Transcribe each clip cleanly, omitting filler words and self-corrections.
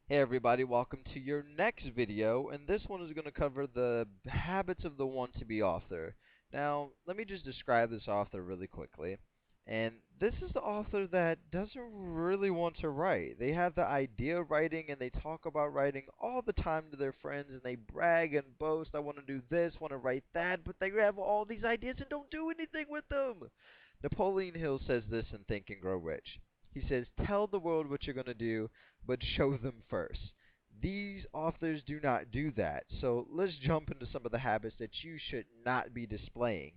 Hey everybody, welcome to your next video, and this one is going to cover the habits of the want-to-be author. Now, let me just describe this author really quickly. And this is the author that doesn't really want to write. They have the idea of writing and they talk about writing all the time to their friends and they brag and boast, I want to do this, want to write that, but they have all these ideas and don't do anything with them. Napoleon Hill says this in Think and Grow Rich. He says, tell the world what you're going to do, but show them first. These authors do not do that. So let's jump into some of the habits that you should not be displaying.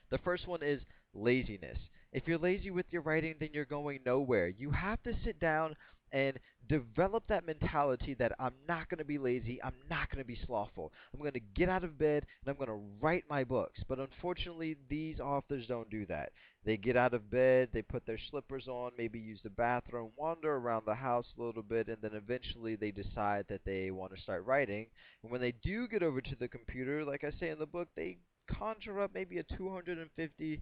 The first one is laziness. If you're lazy with your writing, then you're going nowhere. You have to sit down and develop that mentality that I'm not going to be lazy, I'm not going to be slothful. I'm going to get out of bed and I'm going to write my books. But unfortunately, these authors don't do that. They get out of bed, they put their slippers on, maybe use the bathroom, wander around the house a little bit, and then eventually they decide that they want to start writing. And when they do get over to the computer, like I say in the book, they conjure up maybe a 250,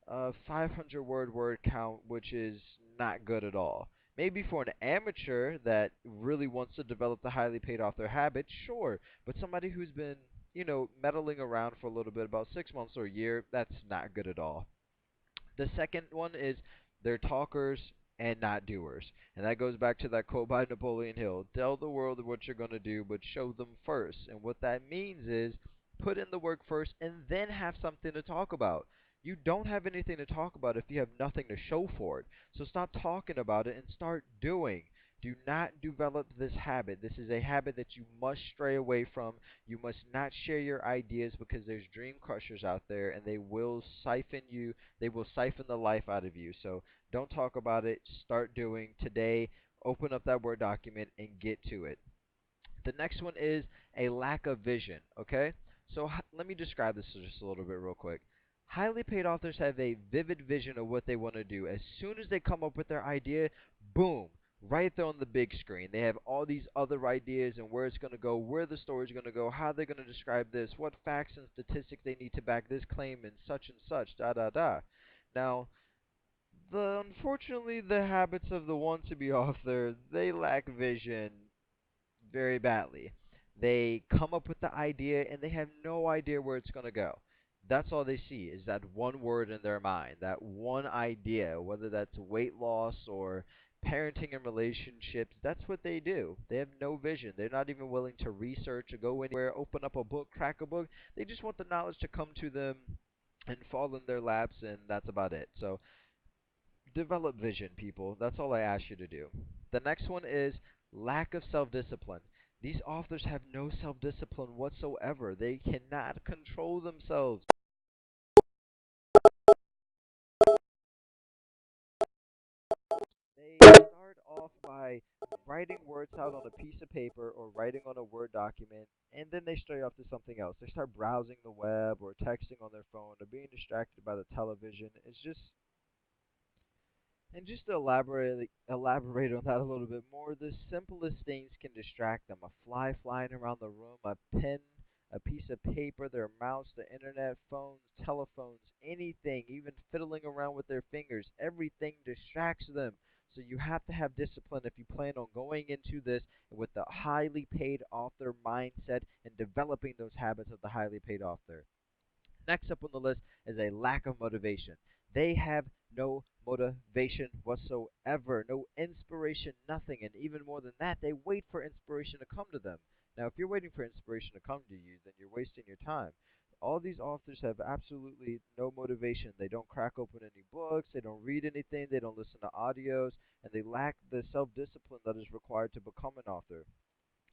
500 word count, which is not good at all. Maybe for an amateur that really wants to develop the highly paid author habit, sure. But somebody who's been, meddling around for a little bit, about 6 months or a year, that's not good at all. The second one is they're talkers and not doers. And that goes back to that quote by Napoleon Hill. Tell the world what you're going to do, but show them first. And what that means is put in the work first and then have something to talk about. You don't have anything to talk about if you have nothing to show for it. So stop talking about it and start doing. Do not develop this habit. This is a habit that you must stray away from. You must not share your ideas because there's dream crushers out there and they will siphon the life out of you. So don't talk about it. Start doing today. Open up that Word document and get to it. The next one is a lack of vision. Okay? So let me describe this just a little bit real quick. Highly paid authors have a vivid vision of what they want to do. As soon as they come up with their idea, boom, right there on the big screen. They have all these other ideas and where it's going to go, where the story's going to go, how they're going to describe this, what facts and statistics they need to back this claim and such, da da da. Now, unfortunately, the habits of the want-to-be author, they lack vision very badly. They come up with the idea and they have no idea where it's going to go. That's all they see is that one word in their mind, that one idea, whether that's weight loss or parenting and relationships. That's what they do. They have no vision. They're not even willing to research or go anywhere, open up a book, crack a book. They just want the knowledge to come to them and fall in their laps, and that's about it. So develop vision, people. That's all I ask you to do. The next one is lack of self discipline. These authors have no self discipline whatsoever. They cannot control themselves. They start off by writing words out on a piece of paper or writing on a Word document, and then they stray off to something else. They start browsing the web or texting on their phone or being distracted by the television. It's just And just to elaborate on that a little bit more, the simplest things can distract them. A fly flying around the room, a pen, a piece of paper, their mouse, the internet, phones, telephones, anything, even fiddling around with their fingers, everything distracts them. So you have to have discipline if you plan on going into this with the highly paid author mindset and developing those habits of the highly paid author. Next up on the list is a lack of motivation. They have no motivation whatsoever, no inspiration, nothing. And even more than that, they wait for inspiration to come to them. Now, if you're waiting for inspiration to come to you, then you're wasting your time. All these authors have absolutely no motivation. They don't crack open any books, they don't read anything, they don't listen to audios, and they lack the self discipline that is required to become an author.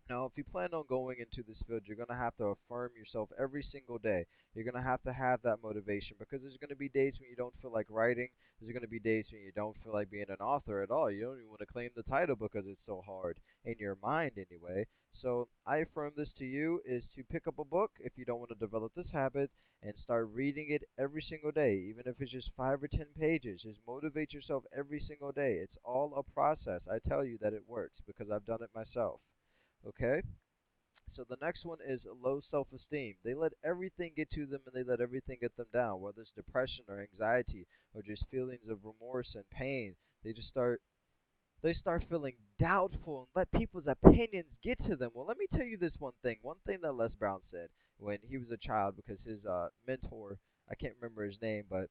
Now, if you plan on going into this field, you're going to have to affirm yourself every single day. You're going to have that motivation because there's going to be days when you don't feel like writing. There's going to be days when you don't feel like being an author at all. You don't even want to claim the title because it's so hard in your mind anyway. So I affirm this to you is to pick up a book if you don't want to develop this habit and start reading it every single day, even if it's just 5 or 10 pages. Just motivate yourself every single day. It's all a process. I tell you that it works because I've done it myself. Okay? So the next one is low self-esteem. They let everything get to them and they let everything get them down, whether it's depression or anxiety or just feelings of remorse and pain. They just start They start feeling doubtful and let people's opinions get to them. Well, let me tell you this one thing. One thing that Les Brown said when he was a child, because his mentor, I can't remember his name, but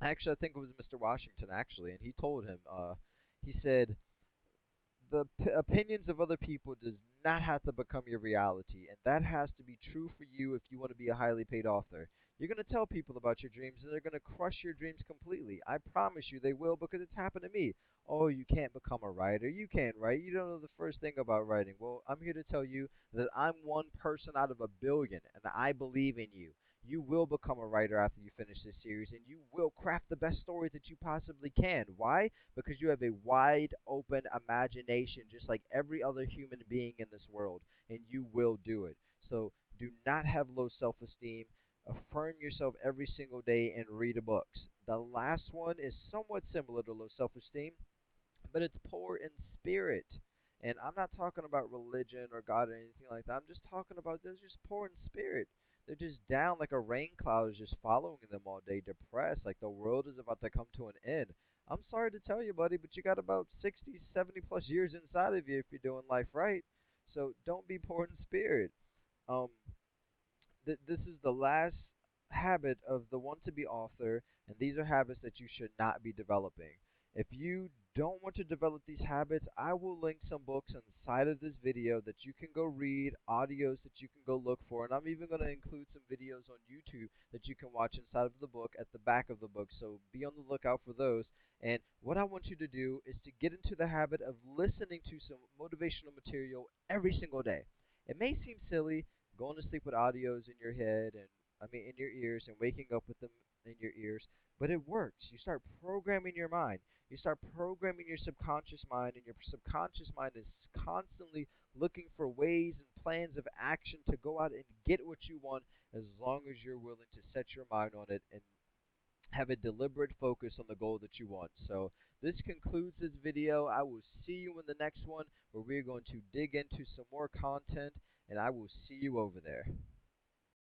actually I think it was Mr. Washington actually, and he told him, he said, the opinions of other people does not have to become your reality, and that has to be true for you if you want to be a highly paid author. You're going to tell people about your dreams, and they're going to crush your dreams completely. I promise you they will, because it's happened to me. Oh, you can't become a writer. You can't write. You don't know the first thing about writing. Well, I'm here to tell you that I'm one person out of a billion, and I believe in you. You will become a writer after you finish this series, and you will craft the best story that you possibly can. Why? Because you have a wide open imagination, just like every other human being in this world, and you will do it. So do not have low self esteem. Affirm yourself every single day and read books. The last one is somewhat similar to low self esteem, but it's poor in spirit. And I'm not talking about religion or God or anything like that. I'm just talking about they're just poor in spirit. They're just down like a rain cloud is just following them all day, depressed, like the world is about to come to an end. I'm sorry to tell you, buddy, but you got about 60, 70 plus years inside of you if you're doing life right. So don't be poor in spirit. Um, this is the last habit of the want to be author, and these are habits that you should not be developing. If you don't want to develop these habits, I will link some books inside of this video that you can go read, audios that you can go look for, and I'm even going to include some videos on YouTube that you can watch inside of the book at the back of the book, so be on the lookout for those. And what I want you to do is to get into the habit of listening to some motivational material every single day. It may seem silly, going to sleep with audios in your head and in your ears and waking up with them in your ears, but it works. You start programming your mind. You start programming your subconscious mind, and your subconscious mind is constantly looking for ways and plans of action to go out and get what you want, as long as you're willing to set your mind on it and have a deliberate focus on the goal that you want. So this concludes this video. I will see you in the next one, where we're going to dig into some more content, and I will see you over there.